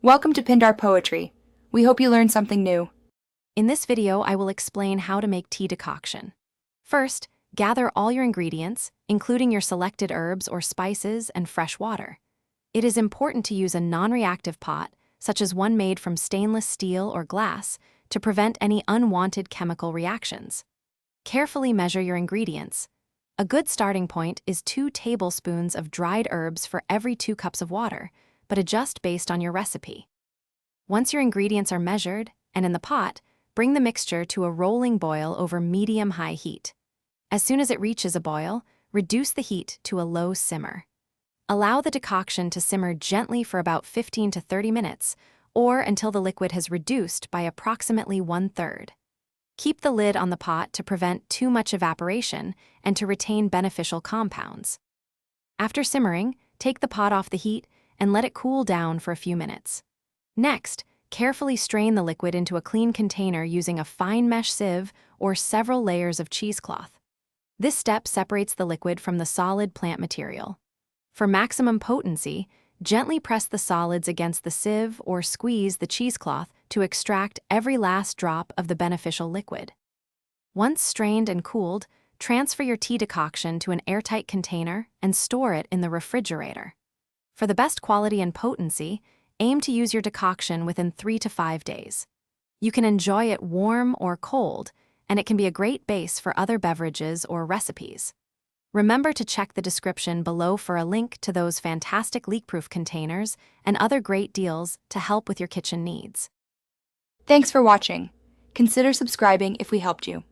Welcome to Pindar Poetry. We hope you learned something new. In this video, I will explain how to make tea decoction. First, gather all your ingredients, including your selected herbs or spices and fresh water. It is important to use a non-reactive pot, such as one made from stainless steel or glass, to prevent any unwanted chemical reactions. Carefully measure your ingredients. A good starting point is 2 tablespoons of dried herbs for every 2 cups of water, but adjust based on your recipe. Once your ingredients are measured and in the pot, bring the mixture to a rolling boil over medium-high heat. As soon as it reaches a boil, reduce the heat to a low simmer. Allow the decoction to simmer gently for about 15 to 30 minutes, or until the liquid has reduced by approximately 1/3. Keep the lid on the pot to prevent too much evaporation and to retain beneficial compounds. After simmering, take the pot off the heat and let it cool down for a few minutes. Next, carefully strain the liquid into a clean container using a fine mesh sieve or several layers of cheesecloth. This step separates the liquid from the solid plant material. For maximum potency, gently press the solids against the sieve or squeeze the cheesecloth to extract every last drop of the beneficial liquid. Once strained and cooled, transfer your tea decoction to an airtight container and store it in the refrigerator. For the best quality and potency, aim to use your decoction within 3 to 5 days. You can enjoy it warm or cold, and it can be a great base for other beverages or recipes. Remember to check the description below for a link to those fantastic leak-proof containers and other great deals to help with your kitchen needs. Thanks for watching. Consider subscribing if we helped you.